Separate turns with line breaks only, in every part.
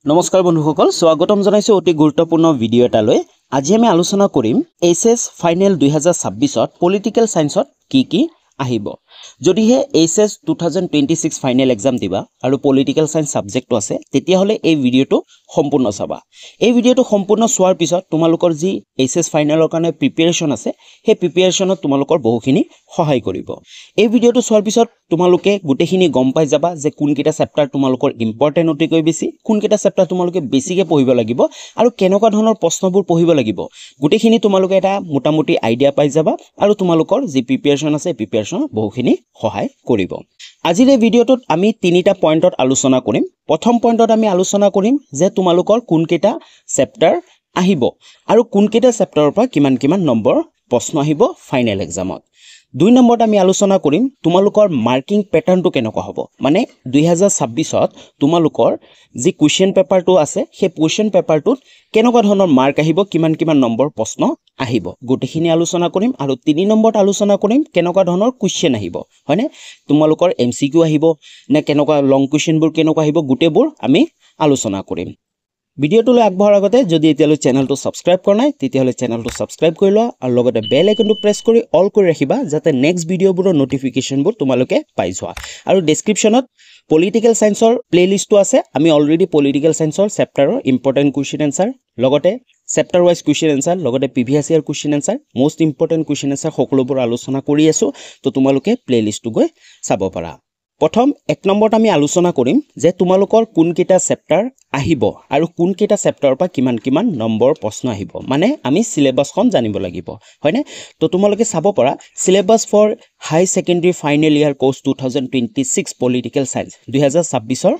নমস্কাৰ বন্ধুসকল স্বাগতম জনাইছো অতি গুৰুত্বপূৰ্ণ ভিডিও এটালৈ আজি আমি আলোচনা কৰিম এইচএছ ফাইনেল 2026 ত পলিটিক্যাল সায়েন্সত কি আহিব যদিহে এইচএছ 2026 ফাইনেল এক্সাম দিবা আৰু পলিটিক্যাল সায়েন্স সাবজেক্টটো আছে তেতিয়া হলে এই ভিডিওটো সম্পূৰ্ণ চাবা এই ভিডিওটো সম্পূৰ্ণ চোৱাৰ পিছত তোমালোকৰ যি এইচএছ ফাইনেলৰ কাৰণে প্ৰিপাৰেচন আছে সেই প্ৰিপাৰেচনত তোমালোকৰ বহুখিনি সহায় কৰিব এই ভিডিওটো চোৱাৰ পিছত তোমালোকে গুটেখিনি গম পাই যাবা যে কোনকিটা চেপ্টাৰ তোমালোকৰ ইম্পৰ্টেন্ট অতিকৈ বেছি কোনকিটা চেপ্টাৰ তোমালোকে বেছিকে পঢ়িব লাগিব আৰু কেনেকুৱা ধৰণৰ প্ৰশ্নবোৰ পঢ়িব লাগিব গুটেখিনি তোমালোকে এটা মোটামুটি আইডিয়া পাই যাবা আৰু তোমালোকৰ যি প্ৰিপাৰেচন আছে প্ৰিপাৰেচন বহুখিনি সহায় কৰিব আজিৰ এই ভিডিওটোত আমি তিনিটা পইণ্টত আলোচনা কৰিম প্ৰথম পইণ্টত আমি আলোচনা কৰিম যে তোমালোকৰ কোনকিটা চেপ্টাৰ আহিব আৰু কোনকিটা চেপ্টাৰৰ পৰা কিমান নম্বৰ প্ৰশ্ন আহিব ফাইনেল এক্সামত 2 নম্বৰত আমি আলোচনা কৰিম তোমালোকৰ মাৰ্কিং প্যাটাৰ্নটো কেনেকুৱা হ'ব মানে 2026 ত তোমালোকৰ যি কোৱেশ্চন পেপাৰটো আছে সেই কোৱেশ্চন পেপাৰটোত কেনেকুৱা ধৰণৰ মাৰ্ক আহিব কিমান নম্বৰ প্ৰশ্ন আহিব গুটেখিনি আলোচনা কৰিম আৰু 3 নম্বৰত আলোচনা কৰিম কেনেকুৱা ধৰণৰ কোৱেশ্চন আহিব হয়নে তোমালোকৰ এমসিকিউ আহিব নে কেনেকুৱা লং কোৱেশ্চনবোৰ কেনেকুৱা আহিব গুটেবোৰ আমি আলোচনা কৰিম ভিডিওটোলৈ আগবঢ়াৰ আগতে যদি এতিয়ালৈ চেনেলটো সাবস্ক্ৰাইব কৰা নাই তেতিয়াহলে চেনেলটো সাবস্ক্ৰাইব কৰি লোৱা আৰু লগতে বেল আইকনটো প্ৰেছ কৰি অল কৰি ৰাখিবা যাতে নেক্সট ভিডিওবোৰৰ নটিফিকেশনবোৰ তোমালোকে পাই যোৱা আৰু ডেসক্ৰিপচনত পলিটিক্যাল সায়েন্সৰ প্লেলিষ্টটো আছে আমি অলৰেডি পলিটিক্যাল সায়েন্সৰ চেপ্টাৰৰ ইম্পৰ্টেন্ট কোৱেশ্চন আনসাৰ লগতে চেপ্টাৰ ওয়াইজ কোৱেশ্চন আনসাৰ লগতে previous year question answer most important question answer সকলোবোৰ আলোচনা কৰি আছো তো তোমালোকে প্লেলিষ্টটো গৈ চাব পাৰা প্ৰথম এক নম্বৰত আমি আলোচনা কৰিম যে তোমালোকৰ কোনকিটা চেপ্টাৰ আহিব আৰু কোনকিটা চেপ্টাৰৰ পৰা কিমান নম্বৰ প্ৰশ্ন আহিব মানে আমি সিলেবাসখন জানিব লাগিব হয়নে তো তোমালোকে চাব পাৰা syllabus for high secondary final year course 2026 political science 2026 ৰ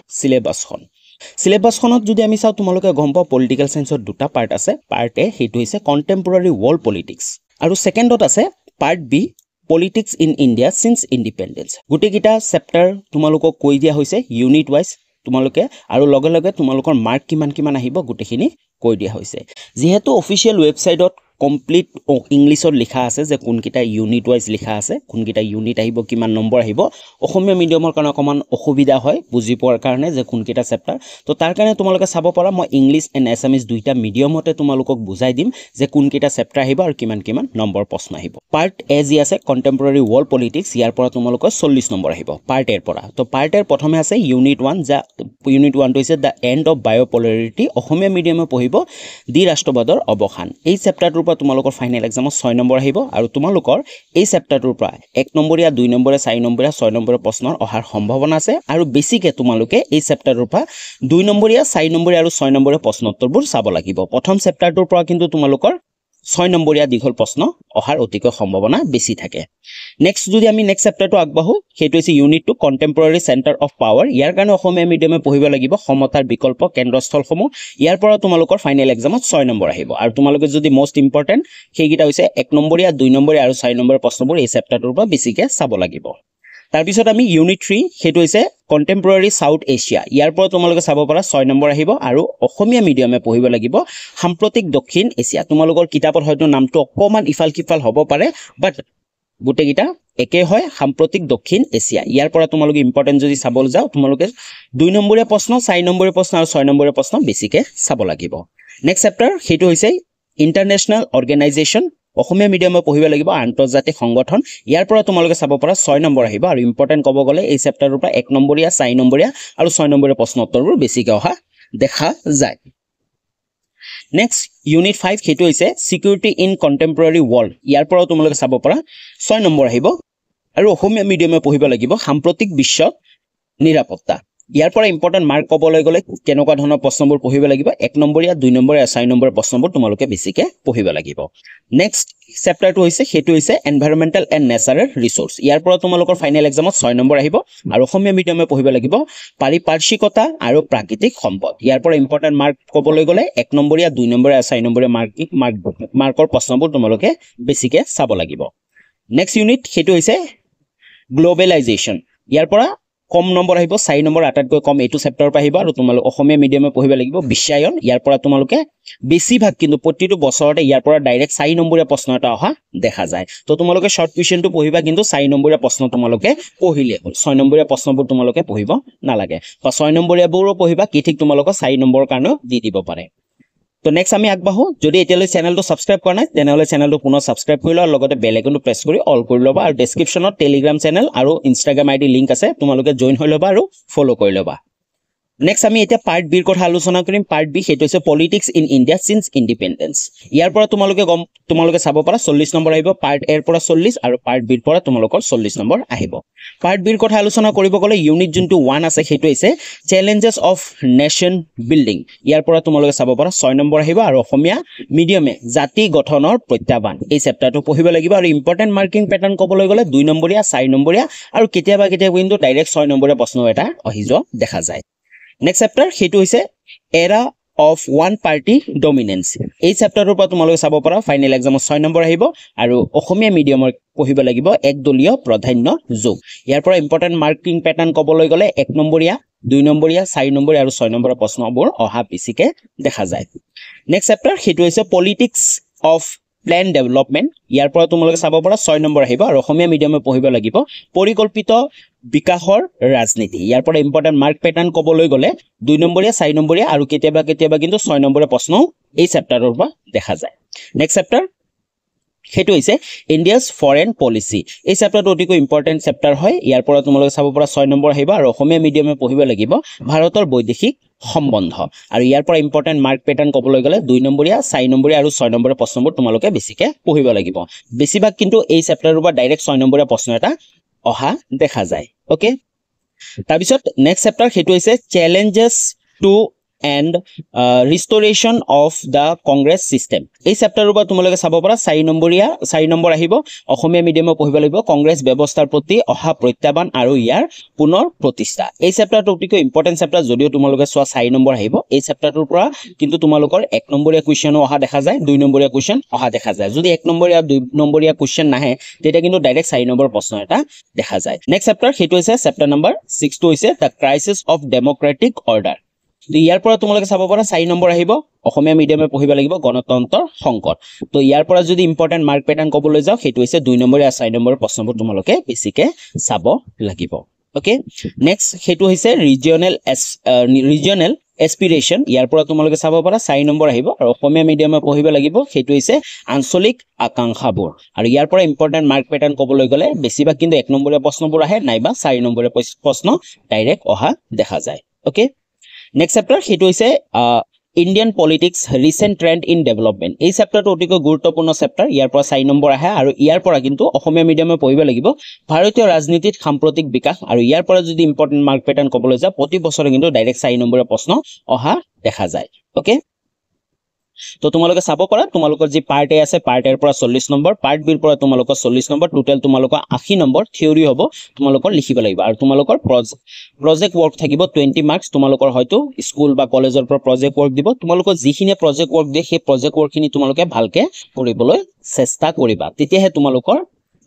সিলেবাসখনত যদি আমি চাও তোমালোকে গম পাও পলিটিক্যাল সায়েন্সৰ দুটা পাৰ্ট আছে পাৰ্ট এ হেতু হৈছে কন্টেম্পৰাৰী ওয়াৰ্ল্ড পলিটিক্স আৰু সেকেন্ডত আছে part B Politics in India since independence. গুটেকিটা চেপ্টাৰ তোমালোকক কৈ দিয়া হৈছে ইউনিট ওয়াইজ তোমালোকে আৰু লগে লগে তোমালোকৰ মাৰ্ক কিমান আহিব গুটেখিনি কৈ দিয়া হৈছে যেহেতু অফিশিয়াল ওয়েবসাইটত কমপ্লিট ইংলিশত লিখা আছে যে কোনকিটা ইউনিট ওয়াইজ লিখা আছে কোনকিটা ইউনিট আহিব কিমান নম্বৰ আহিব অসমীয়া মিডিয়ামৰ কাৰণে অকমান অসুবিধা হয় বুজি পোৱাৰ কাৰণে যে কোনকিটা চেপ্টাৰ তো তাৰ কাৰণে তোমালোকে চাব পাৰা মই ইংলিশ এণ্ড এছামিজ দুইটা মিডিয়ামতে তোমালোকক বুজাই দিম যে কোনকিটা চেপ্টাৰ আহিব আৰু কিমান নম্বৰ প্ৰশ্ন আহিব পাৰ্ট এ যি আছে কন্টেম্পৰাৰী ওয়াৰ্ল্ড পলিটিক্স ইয়াৰ পৰা তোমালোকৰ 40 নম্বৰ আহিব পাৰ্ট এৰ পৰা তো পাৰ্ট এৰ প্ৰথমে আছে ইউনিট 1 যা ইউনিট 1 টো হৈছে দা এন্ড অফ বায়োপোলাৰিটি অসমীয়া মিডিয়ামে পঢ়িব দি ৰাষ্ট্ৰবাদৰ অৱসান এই চেপ্টাৰটোৰ তোমালোকৰ ফাইনেল এক্সামত 6 নম্বৰ আহিব আৰু তোমালোকৰ এই চেপ্টাৰটোৰ পৰা 1 নম্বৰীয়া 2 নম্বৰীয়া 4 নম্বৰীয়া 6 নম্বৰীয়া প্ৰশ্নৰ অহাৰ সম্ভাৱনা আছে আৰু বেছিকে তোমালোকে এই চেপ্টাৰটোৰ পৰা 2 নম্বৰীয়া 4 নম্বৰীয়া আৰু 6 নম্বৰীয়া প্ৰশ্নোত্তৰবোৰ চাব লাগিব প্ৰথম চেপ্টাৰটোৰ পৰা কিন্তু তোমালোকৰ 6 নম্বৰীয়া দীঘল প্ৰশ্ন অহাৰ অতিকৈ সম্ভাৱনা বেছি থাকে নেক্সট যদি আমি নেক্সট চেপ্টাৰটো আগবাঢ়ো হেতু হৈছে ইউনিট 2 কন্টেম্পৰাৰী সেন্টাৰ অফ পাৱাৰ ইয়াৰ কাৰণে অসমীয়া মিডিয়ামে পঢ়িব লাগিব সমতাৰ বিকল্প কেন্দ্ৰস্থলসমূহ ইয়াৰ পৰা তোমালোকৰ ফাইনেল এক্সামত 6 নম্বৰ আহিব আৰু তোমালোকে যদি মোস্ট ইম্পৰ্টেন্ট সেইগিটা হৈছে 1 নম্বৰীয়া 2 নম্বৰীয়া আৰু 4 নম্বৰীয়া প্ৰশ্নবোৰ এই চেপ্টাৰটোৰ পৰা বেছিকে চাব লাগিব তাৰ পিছত আমি ইউনিট 3 হেতু হৈছে কন্টেম্পৰাৰী সাউথ এছিয়া ইয়াৰ পৰা তোমালোকে চাব পাৰা 6 নম্বৰ আহিব আৰু অসমীয়া মিডিয়ামে পঢ়িব লাগিব সাম্প্ৰতিক দক্ষিণ এছিয়া তোমালোকৰ কিতাপত হয়তো নামটো অকমান ইফাল কিফাল হ'ব পাৰে বাট গুটেকিটা একে হয় সাম্প্ৰতিক দক্ষিণ এছিয়া ইয়াৰ পৰা তোমালোকে ইম্পৰ্টেন্ট যদি চাবলৈ যাও তোমালোকে 2 নম্বৰীয়া প্ৰশ্ন 4 নম্বৰীয়া প্ৰশ্ন আৰু 6 নম্বৰীয়া প্ৰশ্ন বেছিকে চাব লাগিব নেক্সট চেপ্টাৰ হেতু হৈছে ইন্টাৰনেশ্যনেল অৰ্গেনাইজেশ্যন অসমীয়া মিডিয়ামে পঢ়িব লাগিব আন্তৰ্জাতিক সংগঠন ইয়াৰ পৰা তোমালোকে চাব পাৰা 6 নম্বৰ আহিব আৰু ইম্পৰ্টেন্ট ক'ব গলে এই চেপ্টাৰৰ পৰা 1 নম্বৰীয়া 4 নম্বৰীয়া আৰু 6 নম্বৰীয়া প্ৰশ্নোত্তৰবোৰ বেছিকে অহা দেখা যায় নেক্সট ইউনিট 5 হেতু হৈছে সিকিউৰিটি ইন কন্টেম্পৰাৰী ওয়াৰ্ল্ড ইয়াৰ পৰা তোমালোকে চাব পাৰা 6 নম্বৰ আহিব আৰু অসমীয়া মিডিয়ামে পঢ়িব লাগিব সাম্প্ৰতিক বিশ্বত নিৰাপত্তা ইয়াৰ পৰা ইম্পৰ্টেন্ট মাৰ্ক ক'বলৈ গলে কেনেকুৱা ধৰণৰ প্ৰশ্নবোৰ পঢ়িব লাগিব 1 নম্বৰীয়া 2 নম্বৰীয়া 4 নম্বৰীয়া প্ৰশ্নবোৰ তোমালোকে বেছিকে পঢ়িব লাগিব নেক্সট চেপ্টাৰটো হৈছে হেতু হৈছে এনভাইৰনমেন্টাল এণ্ড নেচাৰেল ৰিসোৰ্স ইয়াৰ পৰা তোমালোকৰ ফাইনেল এক্সামত 6 নম্বৰ আহিব আৰু অসমীয়া মিডিয়ামে পঢ়িব লাগিব পাৰিপাৰ্শ্বিকতা আৰু প্ৰাকৃতিক সম্পদ ইয়াৰ পৰা ইম্পৰ্টেন্ট মাৰ্ক ক'বলৈ গলে 1 নম্বৰীয়া 2 নম্বৰীয়া 4 নম্বৰীয়া মাৰ্কৰ প্ৰশ্নবোৰ তোমালোকে বেছিকে চাব লাগিব নেক্সট ইউনিট হেতু হৈছে গ্লোবেলাইজেশ্যন ইয়াৰ পৰা কম নম্বৰ আহিব 4 নম্বৰ আটাইতকৈ কম এইটো চেপ্টাৰৰ পৰা আহিব আৰু তোমালোক অসমীয়া মিডিয়ামে পঢ়িব লাগিব বিশ্বায়ন ইয়াৰ পৰা তোমালোকে বেছিভাগ কিন্তু প্ৰতিটো বছৰতে ইয়াৰ পৰা ডাইৰেক্ট 4 নম্বৰীয়া প্ৰশ্ন এটা অহা দেখা যায় তো তোমালোকে শৰ্ট কুৱেশ্যনটো পঢ়িবা কিন্তু 4 নম্বৰীয়া প্ৰশ্ন তোমালোকে পঢ়িলে হ'ল 6 নম্বৰীয়া প্ৰশ্নবোৰ তোমালোকে পঢ়িব নালাগে বা 6 নম্বৰীয়াবোৰো পঢ়িবা কি ঠিক তোমালোকক 4 নম্বৰ কাৰণেও দি দিব পাৰে তো নেক্সট আমি আগবাঢ়ো যদি এতিয়ালৈ চেনেলটো সাবস্ক্ৰাইব কৰা নাই তেনেহলে চেনেলটো পুনৰ সাবস্ক্ৰাইব কৰি লোৱা লগতে বেল আইকনটো প্ৰেছ কৰি অল কৰি ল'বা আৰু ডেসক্ৰিপচনত টেলিগ্ৰাম চেনেল আৰু ইনষ্টাগ্ৰাম আইডি লিংক আছে তোমালোকে জয়েন হৈ ল'বা আৰু ফলো কৰি ল'বা নেক্সট আমি এটা পাৰ্ট বি ৰ কথা আলোচনা কৰিম পাৰ্ট বি হেতু হৈছে politics in India since independence ইয়াৰ পৰা তোমালোকে চাব পাৰা 40 নম্বৰ আহিব পাৰ্ট এ ৰ পৰা 40 আৰু পাৰ্ট বি ৰ পৰা তোমালোকৰ 40 নম্বৰ আহিব পাৰ্ট বি ৰ কথা আলোচনা কৰিব গলে ইউনিট যোনটো 1 আছে হেতু হৈছে চ্যালেঞ্জেস অফ নেশন বিল্ডিং ইয়াৰ পৰা তোমালোকে চাব পাৰা 6 নম্বৰ আহিব আৰু অসমীয়া মিডিয়ামে জাতি গঠনৰ প্ৰত্যাহ্বান এই চেপ্টাৰটো পঢ়িব লাগিব আৰু ইম্পৰ্টেন্ট মাৰ্কিং প্যাটাৰ্ন ক'বলৈ গলে 2 নম্বৰীয়া 4 নম্বৰীয়া আৰু কেতিয়াবা কিন্তু ডাইৰেক্ট 6 নম্বৰীয়া প্ৰশ্ন এটা আহি যোৱা দেখা যায় Next chapter হেতু হৈছে era of one party dominance এই চেপ্টাৰৰ পৰা তোমালোকে চাব পাৰা ফাইনেল এক্সামত 6 নম্বৰ আহিব আৰু অসমীয়া মিডিয়ামৰ পঢ়িব লাগিব এক দলীয় প্ৰাধান্য যোগ ইয়াৰ পৰা ইম্পৰ্টেন্ট মাৰ্কিং প্যাটাৰ্ন ক'বলৈ গলে 1 নম্বৰীয়া 2 নম্বৰীয়া 4 নম্বৰ আৰু 6 নম্বৰৰ প্ৰশ্নবোৰ অহা বেছিকে দেখা যায় নেক্সট চেপ্টাৰ হেতু হৈছে পলিটিক্স অফ প্ল্যান ডেভেলপমেন্ট ইয়াৰ পৰা তোমালোকে চাব পাৰা 6 নম্বৰ আহিব আৰু অসমীয়া মিডিয়ামে পঢ়িব লাগিব পৰিকল্পিত বিকাশৰ ৰাজনীতি ইয়াৰ পৰা ইম্পৰ্টেন্ট মাৰ্ক প্যাটাৰ্ন ক'বলৈ গলে 2 নম্বৰীয়া 4 নম্বৰীয়া আৰু কেতিয়াবা কিন্তু 6 নম্বৰীয়া প্ৰশ্ন এই চেপ্টাৰৰ পৰা দেখা যায় নেক্সট চেপ্টাৰ হেতু হৈছে ইণ্ডিয়াছ ফৰেন পলিচি এই চেপ্টাৰটো অতিকৈ ইম্পৰ্টেন্ট চেপ্টাৰ হয় ইয়াৰ পৰা তোমালোকে চাব পাৰা 6 নম্বৰ আহিব আৰু অসমীয়া মিডিয়ামে পঢ়িব লাগিব ভাৰতৰ বৈদেশিক সম্বন্ধ আৰু ইয়াৰ পৰা ইম্পৰ্টেন্ট মাৰ্ক প্যাটাৰ্ন ক'বলৈ গলে 2 নম্বৰীয়া 4 নম্বৰীয়া আৰু 6 নম্বৰীয়া প্ৰশ্নবোৰ তোমালোকে বেছিকে পঢ়িব লাগিব বেছিভাগ কিন্তু এই চেপ্টাৰৰ পৰা ডাইৰেক্ট 6 নম্বৰীয়া প্ৰশ্ন এটা অহা দেখা যায় ওকে তাৰ পিছত নেক্সট চেপ্টাৰ হেতু হৈছে challenges two and restoration of the Congress system এই চেপ্টাৰৰ পৰা তোমালোকে চাব পাৰা 4 নম্বৰ আহিব অসমীয়া মিডিয়ামে পঢ়িব লাগিব কংগ্ৰেছ ব্যৱস্থাৰ প্ৰতি অহা প্ৰত্যাহ্বান আৰু ইয়াৰ পুনৰ প্ৰতিষ্ঠা এই চেপ্টাৰটো অতিকৈ ইম্পৰ্টেন্ট চেপ্টাৰ যদিও তোমালোকে চোৱা 4 নম্বৰ আহিব এই চেপ্টাৰটোৰ পৰা কিন্তু তোমালোকৰ 1 নম্বৰীয়া কুৱেশ্যন অহা দেখা যায় 2 নম্বৰীয়া কুৱেশ্যন অহা দেখা যায় যদি 1 নম্বৰীয়া 2 নম্বৰীয়া কুৱেশ্যন নাহে তেতিয়া কিন্তু ডাইৰেক্ট 4 নম্বৰ প্ৰশ্ন এটা দেখা যায় নেক্সট চেপ্টাৰ হেতু হৈছে চেপ্টাৰ নম্বৰ 6 টো হৈছে the crisis of democratic order তো ইয়াৰ পৰা তোমালোকে চাব পাৰা 4 নম্বৰ আহিব অসমীয়া মিডিয়ামে পঢ়িব লাগিব গণতন্ত্ৰৰ সংকট তো ইয়াৰ পৰা যদি ইম্পৰ্টেন্ট মাৰ্ক প্যাটাৰ্ন ক'বলৈ যাও হেতু হৈছে 2 নম্বৰ আৰু 4 নম্বৰ প্ৰশ্নবোৰ তোমালোকে বেছিকে চাব লাগিব ওকে নেক্সট হেতু হৈছে ৰিজিয়নেল এস্পিৰেশন ইয়াৰ পৰা তোমালোকে চাব পাৰা 4 নম্বৰ আহিব আৰু অসমীয়া মিডিয়ামে পঢ়িব লাগিব হেতু হৈছে আঞ্চলিক আকাংক্ষাবোৰ আৰু ইয়াৰ পৰা ইম্পৰ্টেন্ট মাৰ্ক প্যাটাৰ্ন ক'বলৈ গলে বেছিভাগ কিন্তু 1 নম্বৰীয়া প্ৰশ্নবোৰ আহে নাইবা 4 নম্বৰীয়া প্ৰশ্ন ডাইৰেক্ট অহা দেখা যায় ওকে নেক্সট চেপ্টাৰ হেতু হৈছে Indian politics recent trend in development এই চেপ্টাৰটো অতিকৈ গুৰুত্বপূৰ্ণ চেপ্টাৰ ইয়াৰ পৰা 4 নম্বৰ আহে আৰু ইয়াৰ পৰা কিন্তু অসমীয়া মিডিয়ামে পঢ়িব লাগিব ভাৰতীয় ৰাজনীতিত সাম্প্ৰতিক বিকাশ আৰু ইয়াৰ পৰা যদি ইম্পৰ্টেন্ট মাৰ্ক প্যাটাৰ্ন ক'বলৈ যায় প্ৰতি বছৰে কিন্তু ডাইৰেক্ট 4 নম্বৰৰ প্ৰশ্ন অহা দেখা যায় ওকে তো তোমালোকে চাব পাৰা তোমালোকৰ যি পাৰ্ট এ আছে পাৰ্ট এৰ পৰা 40 নম্বৰ পাৰ্ট বি ৰ পৰা তোমালোকৰ 40 নম্বৰ টোটাল তোমালোকৰ 80 নম্বৰ থিওৰি হ'ব তোমালোকৰ লিখিব লাগিব আৰু তোমালোকৰ প্ৰজেক্ট ওয়াৰ্ক থাকিব 20 মাৰ্কস তোমালোকৰ হয়তো স্কুল বা কলেজৰ পৰা প্ৰজেক্ট ওয়াৰ্ক দিব তোমালোকৰ যিখিনি প্ৰজেক্ট ওয়াৰ্ক দিয়ে সেই প্ৰজেক্ট ওয়াৰ্কখিনি তোমালোকে ভালকে কৰিবলৈ চেষ্টা কৰিবা তেতিয়াহে তোমালোকৰ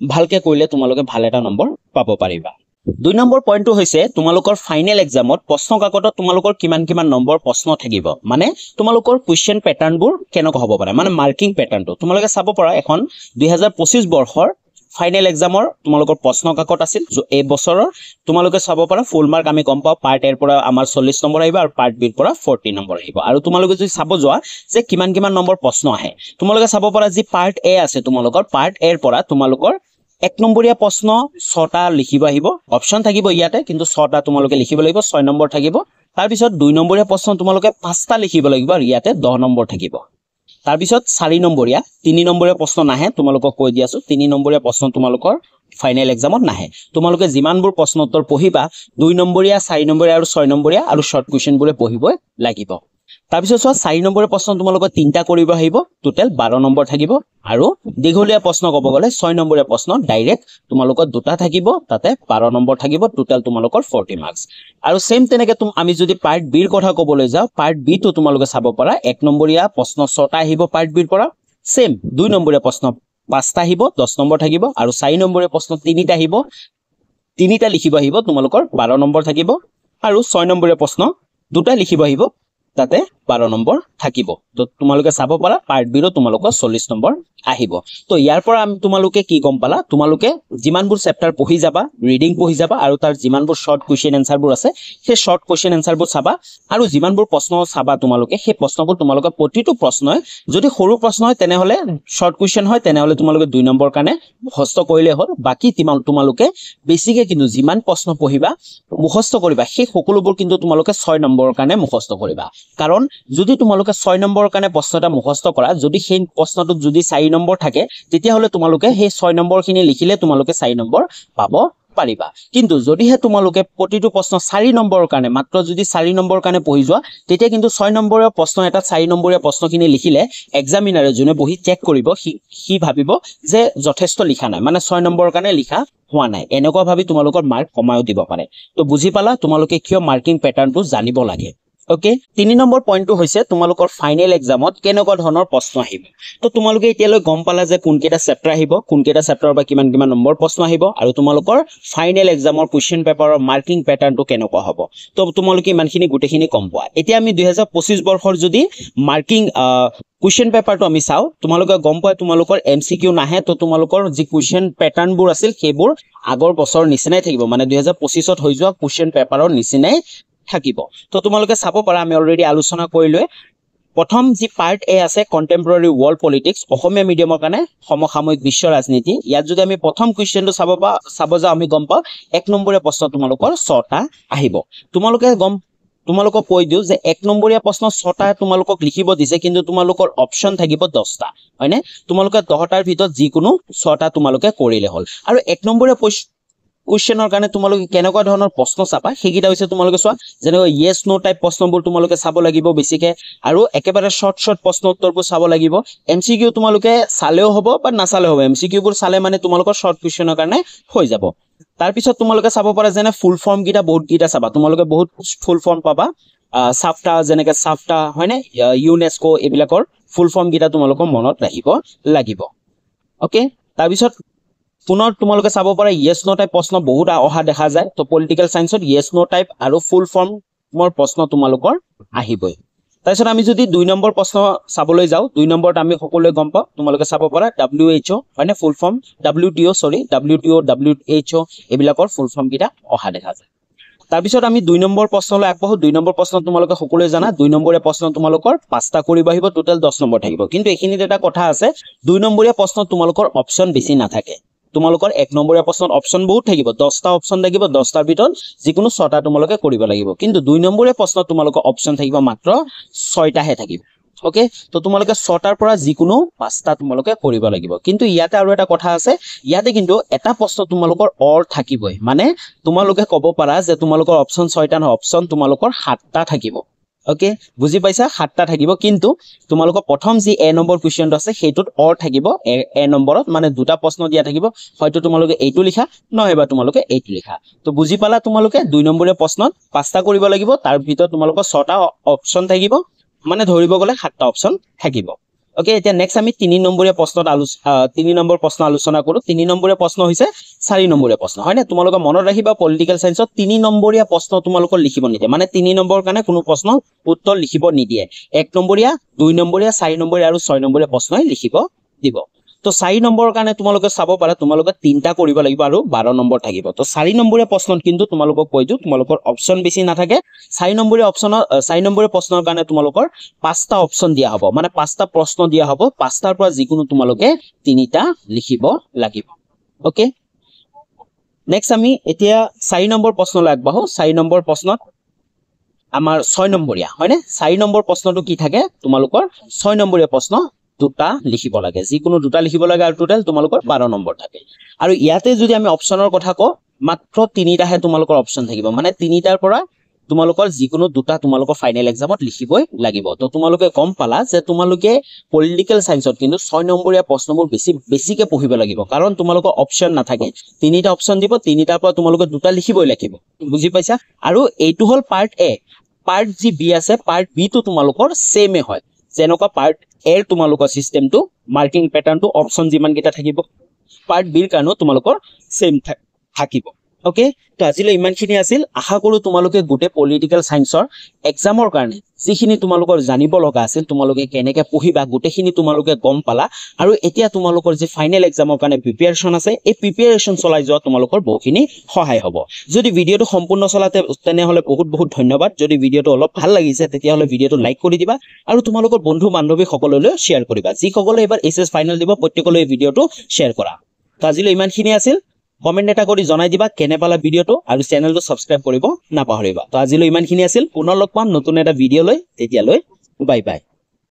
ভালকে কৰিলে তোমালোকে ভাল এটা নম্বৰ পাব পাৰিবা 2 নম্বৰ পইণ্টটো হৈছে তোমালোকৰ ফাইনেল এক্সামত প্ৰশ্ন কাকতত তোমালোকৰ কিমান নম্বৰ প্ৰশ্ন থাকিব মানে তোমালোকৰ কোৱেশ্চন প্যাটাৰ্নবোৰ কেনেকৈ হ'ব পাৰে মানে মাৰ্কিং প্যাটাৰ্নটো তোমালোকে চাব পাৰা এখন 2025 বৰ্ষৰ ফাইনেল এক্সামৰ তোমালোকৰ প্ৰশ্ন কাকত আছিল এই বছৰৰ তোমালোকে চাব পাৰা ফুল মাৰ্ক আমি গম পাও পাৰ্ট এৰ পৰা আমাৰ 40 নম্বৰ আহিব আৰু পাৰ্ট বি ৰ পৰা 40 নম্বৰ আহিব আৰু তোমালোকে যদি চাব যোৱা যে কিমান নম্বৰ প্ৰশ্ন আহে তোমালোকে চাব পাৰা যি পাৰ্ট এ আছে তোমালোকৰ পাৰ্ট এৰ পৰা তোমালোকৰ 1 নম্বৰীয়া প্ৰশ্ন 6টা লিখিব আহিব অপচন থাকিব ইয়াতে কিন্তু 6টা তোমালোকে লিখিব লাগিব 6 নম্বৰ থাকিব তাৰ পিছত 2 নম্বৰীয়া প্ৰশ্ন তোমালোকে 5টা লিখিব লাগিব আৰু ইয়াতে 10 নম্বৰ থাকিব তাৰ পিছত 4 নম্বৰীয়া 3 নম্বৰীয়া প্ৰশ্ন নাহে তোমালোকক কৈ দি আছো 3 নম্বৰীয়া প্ৰশ্ন তোমালোকৰ ফাইনেল এক্সামত নাহে তোমালোকে যিমানবোৰ প্ৰশ্ন উত্তৰ পঢ়িবা 2 নম্বৰীয়া 4 নম্বৰীয়া আৰু 6 নম্বৰীয়া আৰু শৰ্ট কুৱেশ্চনবোৰে পঢ়িবই লাগিব তাৰ পিছত 4 নম্বৰৰ প্ৰশ্ন তোমালোকৰ 3টা কৰিব আহিব টোটাল 12 নম্বৰ থাকিব আৰু দীঘলীয়া প্ৰশ্ন ক'ব গলে 6 নম্বৰীয়া প্ৰশ্ন ডাইৰেক্ট তোমালোকৰ দুটা থাকিব তাতে 12 নম্বৰ থাকিব টোটাল তোমালোকৰ 40 মাৰ্কস আৰু সেম তেনেকে আমি যদি পাৰ্ট বি ৰ কথা ক'বলৈ যাও পাৰ্ট বি টো তোমালোকে চাব পাৰা 1 নম্বৰীয়া প্ৰশ্ন 6টা আহিব পাৰ্ট বি ৰ পৰা সেম 2 নম্বৰীয়া প্ৰশ্ন 5টা আহিব 10 নম্বৰ থাকিব আৰু 4 নম্বৰীয়া প্ৰশ্ন 3টা আহিব তিনিটা লিখিব আহিব তোমালোকৰ 12 নম্বৰ থাকিব আৰু 6 নম্বৰীয়া প্ৰশ্ন দুটা লিখিব আহিব তাতে 12 নম্বৰ থাকিব তো তোমালোকে চাব পাৰা পাৰ্ট বি ৰ তোমালোকৰ 40 নম্বৰ আহিব তো ইয়াৰ পৰা আমি তোমালোকে কি গম পালা তোমালোকে যিমানবোৰ চেপ্টাৰ পঢ়ি যাবা ৰিডিং পঢ়ি যাবা আৰু তাৰ যিমানবোৰ শৰ্ট কোৱেশ্চন এনসাৰবোৰ আছে সেই শৰ্ট কোৱেশ্চন এনসাৰবোৰ চাবা আৰু যিমানবোৰ প্ৰশ্ন চাবা তোমালোকে সেই প্ৰশ্নবোৰ তোমালোকে প্ৰতিটো প্ৰশ্নই যদি সৰু প্ৰশ্ন হয় তেনেহলে শৰ্ট কোৱেশ্চন হয় তেনেহলে তোমালোকে 2 নম্বৰ কাৰণে মুখস্থ কৰিলে হ'ল বাকি তোমালোকে বেছিকে কিন্তু যিমান প্ৰশ্ন পঢ়িবা মুখস্থ কৰিবা সেই সকলোবোৰ কিন্তু তোমালোকে 6 নম্বৰৰ কাৰণে মুখস্থ কৰিবা কাৰণ যদি তোমালোকে 6 নম্বৰৰ কাৰণে প্ৰশ্নটা মুখস্থ কৰা যদি সেই প্ৰশ্নটোত যদি 4 নম্বৰ থাকে তেতিয়া হলে তোমালোকে সেই 6 নম্বৰখিনি লিখিলে তোমালোকে 4 নম্বৰ পাব পাৰিবা কিন্তু যদিহে তোমালোকে প্ৰতিটো প্ৰশ্ন 4 নম্বৰৰ কাৰণে মাত্ৰ যদি 4 নম্বৰৰ কাৰণে পঢ়ি যোৱা তেতিয়া কিন্তু 6 নম্বৰৰ প্ৰশ্ন এটা 4 নম্বৰীয়া প্ৰশ্নখিনি লিখিলে এক্সামিনাৰে জনে বহি চেক কৰিব সি ভাবিব যে যথেষ্ট লিখা নাই মানে 6 নম্বৰৰ কাৰণে লিখা হোৱা নাই এনেকুৱা ভাবি তোমালোকৰ মাৰ্ক কমায়ও দিব পাৰে তো বুজি পালা তোমালোকে কিয় মাৰ্কিং প্যাটাৰ্নটো জানিব লাগে ওকে 3 নম্বৰ পইণ্টটো হৈছে তোমালোকৰ ফাইনেল এক্সামত কেনেকুৱা ধৰণৰ প্ৰশ্ন আহিব তো তোমালোকে এতিয়ালৈ গম পালা যে কোনকেইটা চেপ্টাৰ আহিব কোনকেইটা চেপ্টাৰৰ বা কিমান নম্বৰ প্ৰশ্ন আহিব আৰু তোমালোকৰ ফাইনেল এক্সামৰ কোৱেশ্চন পেপাৰৰ মাৰ্কিং প্যাটাৰ্নটো কেনেকুৱা হ'ব তো তোমালোকে ইমানখিনি গুটেখিনি কম পোৱা এতিয়া আমি 2025 বৰ্ষৰ যদি মাৰ্কিং কোৱেশ্চন পেপাৰটো আমি চাও তোমালোকে গম পায় তোমালোকৰ এমসিকিউ নাহে তো তোমালোকৰ যি কোৱেশ্চন প্যাটাৰ্নবোৰ আছিল সেইবোৰ আগৰ বছৰ নিচিনাই থাকিব মানে 2025 ত হৈ যোৱা কোৱেশ্চন পেপাৰৰ নিচিনাই থাকিব তো তোমালোকে চাব পাৰা আমি অলৰেডি আলোচনা কৰিলৈ প্ৰথম যি পাৰ্ট এ আছে কন্টেম্পৰাৰী ওয়াৰ্ল্ড পলিটিক্স অসমীয়া মিডিয়ামৰ কাৰণে সমসাময়িক বিশ্ব ৰাজনীতি ইয়াত যদি আমি প্ৰথম কোৱেশ্চনটো চাব যাও আমি গম পাও 1 নম্বৰীয়া প্ৰশ্ন তোমালোকৰ 6টা আহিব তোমালোকক কৈ দিও যে 1 নম্বৰীয়া প্ৰশ্ন 6টা তোমালোকক লিখিব দিছে কিন্তু তোমালোকৰ অপচন থাকিব 10টা হয়নে তোমালোকে 10টাৰ ভিতৰত যিকোনো 6টা তোমালোকে কৰিলে হ'ল আৰু 1 নম্বৰীয়া কোৱেশ্চনৰ কাৰণে তোমালোকে কেনেকুৱা ধৰণৰ প্ৰশ্ন চাপা সেইকিটা হৈছে তোমালোকে চোৱা যেনে ইয়েস নো টাইপ প্ৰশ্নবোৰ তোমালোকে চাব লাগিব বেছিকে আৰু একেবাৰে শৰ্ট প্ৰশ্ন উত্তৰবোৰ চাব লাগিব এমসিকিউ তোমালোকে চালেও হ'ব বা নাচালেও হ'ব এমসিকিউবোৰ চালে মানে তোমালোকৰ শৰ্ট কোৱেশ্চনৰ কাৰণে হৈ যাব তাৰ পিছত তোমালোকে চাব পাৰা যেনে ফুল ফৰ্ম কিটা বহুত কিটা চাবা তোমালোকে বহুত ফুল ফৰ্ম পাবা সাফটা যেনেকে সাফটা হয়নে ইউনেস্কো এবিলাকৰ ফুল ফৰ্ম কিটা তোমালোকৰ মনত ৰাখিব লাগিব ওকে তাৰ পিছত পুনৰ তোমালোকে চাব পাৰা ইয়েস নো টাইপ প্ৰশ্ন বহুত অহা দেখা যায় তো পলিটিক্যাল সায়েন্সত ইয়েস নো টাইপ আৰু ফুল ফৰ্মৰ প্ৰশ্ন তোমালোকৰ আহিবই তাৰপিছত আমি যদি 2 নম্বৰ প্ৰশ্ন চাবলৈ যাও 2 নম্বৰত আমি সকলোৱে গম পাও তোমালোকে চাব পাৰা WHO হয়নে ফুল ফৰ্ম WTO WHO এবিলাকৰ ফুল ফৰ্ম কিটা অহা দেখা যায় তাৰ পিছত আমি 2 নম্বৰ প্ৰশ্নলৈ আগবঢ়ো 2 নম্বৰ প্ৰশ্ন তোমালোকে সকলোৱে জানা 2 নম্বৰীয়া প্ৰশ্ন তোমালোকৰ 5টা কৰিব আহিব টোটাল 10 নম্বৰ থাকিব কিন্তু এখিনিত এটা কথা আছে 2 নম্বৰীয়া প্ৰশ্ন তোমালোকৰ অপচন বেছি নাথাকে তোমালোকৰ 1 নম্বৰীয়া প্ৰশ্নত অপচন বহুত থাকিব 10টা অপচন থাকিব 10টাৰ ভিতৰত যিকোনো 6টা তোমালোকে কৰিব লাগিব কিন্তু 2 নম্বৰীয়া প্ৰশ্নত তোমালোকৰ অপচন থাকিব মাত্ৰ 6টাহে থাকিব ওকে তো তোমালোকে 6টাৰ পৰা যিকোনো 5টা তোমালোকে কৰিব লাগিব কিন্তু ইয়াতে আৰু এটা কথা আছে ইয়াতে কিন্তু এটা প্ৰশ্ন তোমালোকৰ অৰ থাকিবই মানে তোমালোকে ক'ব পাৰা যে তোমালোকৰ অপচন 6টা নহয় অপচন তোমালোকৰ 7টা থাকিব ওকে বুজি পাইছা 7টা থাকিব কিন্তু তোমালোকৰ প্ৰথম যি এ নম্বৰ কোৱেশ্চনটো আছে সেইটোত অৰ থাকিব এ নম্বৰত মানে দুটা প্ৰশ্ন দিয়া থাকিব হয়তো তোমালোকে এইটো লিখা নহয়বা তোমালোকে এইটো লিখা তো বুজি পালা তোমালোকে 2 নম্বৰীয়া প্ৰশ্নত 5টা কৰিব লাগিব তাৰ ভিতৰত তোমালোকৰ 6টা অপচন থাকিব মানে ধৰিব গলে 7টা অপচন থাকিব ওকে এতিয়া নেক্সট আমি 3 নম্বৰীয়া প্ৰশ্নত 3 নম্বৰ প্ৰশ্ন আলোচনা কৰো 3 নম্বৰীয়া প্ৰশ্ন হৈছে 4 নম্বৰীয়া প্ৰশ্ন হয়নে তোমালোকে মনত ৰাখিবা পলিটিক্যাল সায়েন্সত 3 নম্বৰীয়া প্ৰশ্ন তোমালোকৰ লিখিব নিদিয়ে মানে 3 নম্বৰ কাৰণে কোনো প্ৰশ্ন উত্তৰ লিখিব নিদিয়ে 1 নম্বৰীয়া 2 নম্বৰীয়া 4 নম্বৰীয়া আৰু 6 নম্বৰীয়া প্ৰশ্নই লিখিব দিব তো 4 নম্বৰৰ কাৰণে তোমালোকে চাব পাৰা তোমালোকে 3টা কৰিব লাগিব আৰু 12 নম্বৰ থাকিব তো 4 নম্বৰীয়া প্ৰশ্নত কিন্তু তোমালোকক কৈ দিও তোমালোকৰ অপচন বেছি নাথাকে 4 নম্বৰীয়া প্ৰশ্নৰ কাৰণে তোমালোকৰ 5টা অপচন দিয়া হ'ব মানে 5টা প্ৰশ্ন দিয়া হ'ব 5টাৰ পৰা যিকোনো তোমালোকে 3টা লিখিব লাগিব ওকে নেক্সট আমি এতিয়া 4 নম্বৰ প্ৰশ্নলৈ আগবাঢ়ো 4 নম্বৰ প্ৰশ্নত আমাৰ 6 নম্বৰীয়া হয়নে 4 নম্বৰ প্ৰশ্নটো কি থাকে তোমালোকৰ 6 নম্বৰীয়া প্ৰশ্ন দুটা লিখিব লাগে যিকোনো দুটা লিখিব লাগে আৰু টোটাল তোমালোকৰ 12 নম্বৰ থাকে আৰু ইয়াতে যদি আমি অপচনৰ কথা কও মাত্ৰ 3টাহে তোমালোকৰ অপচন থাকিব মানে 3টাৰ পৰা তোমালোকৰ যিকোনো দুটা তোমালোকৰ ফাইনেল এক্সামত লিখিবই লাগিব তো তোমালোকে গম পালা যে তোমালোকে পলিটিক্যাল সায়েন্সত কিন্তু 6 নম্বৰীয়া প্ৰশ্নবোৰ বেছিকে পঢ়িব লাগিব কাৰণ তোমালোকৰ অপচন নাথাকে 3টা অপচন দিব 3টাৰ পৰা তোমালোকে দুটা লিখিবই লাগিব বুজি পাইছা আৰু এইটো হল পাৰ্ট এ পাৰ্ট জি বি আছে পাৰ্ট বি তো তোমালোকৰ সেমে হয় যেনেকুৱা পাৰ্ট এৰ তোমালোকৰ সিস্টেমটো মাৰ্কিং প্যাটাৰ্নটো অপচন যিমান কিটা থাকিব পাৰ্ট বিৰ কাৰণেও তোমালোকৰ সেম থাকিব ওকে তো আজিলৈ ইমানখিনি আছিল আশা কৰো তোমালোকে গোটে পলিটিক্যাল সায়েন্সৰ এক্সামৰ কাৰণে যিখিনি তোমালোকৰ জানিব লগা আছিল তোমালোকে কেনেকৈ পঢ়িবা গোটেখিনি তোমালোকে গম পালা আৰু এতিয়া তোমালোকৰ যে ফাইনেল এক্সামৰ কাৰণে প্ৰিপাৰেচন আছে এই প্ৰিপাৰেচন চলাই যোৱা তোমালোকৰ বহুখিনি সহায় হ'ব যদি ভিডিওটো সম্পূৰ্ণ চলাতে তেনেহলে বহুত বহুত ধন্যবাদ যদি ভিডিওটো অলপ ভাল লাগিছে তেতিয়াহলে ভিডিওটো লাইক কৰি দিবা আৰু তোমালোকৰ বন্ধু বান্ধৱী সকললৈ শেয়াৰ কৰিবা যিসকলে এবাৰ এছএছ ফাইনেল দিব প্ৰত্যেকলৈ এই ভিডিওটো শেয়াৰ কৰা তো আজিলৈ ইমানখিনি আছিল কমেন্ট এটা কৰি জনাই দিবা কেনে পালা ভিডিওটো আৰু চেনেলটো সাবস্ক্ৰাইব কৰিব নাপাহৰিবা তো আজিলৈ ইমানখিনি আছিল পুনৰ লগ পাম নতুন এটা ভিডিও লৈ তেতিয়ালৈ বাই বাই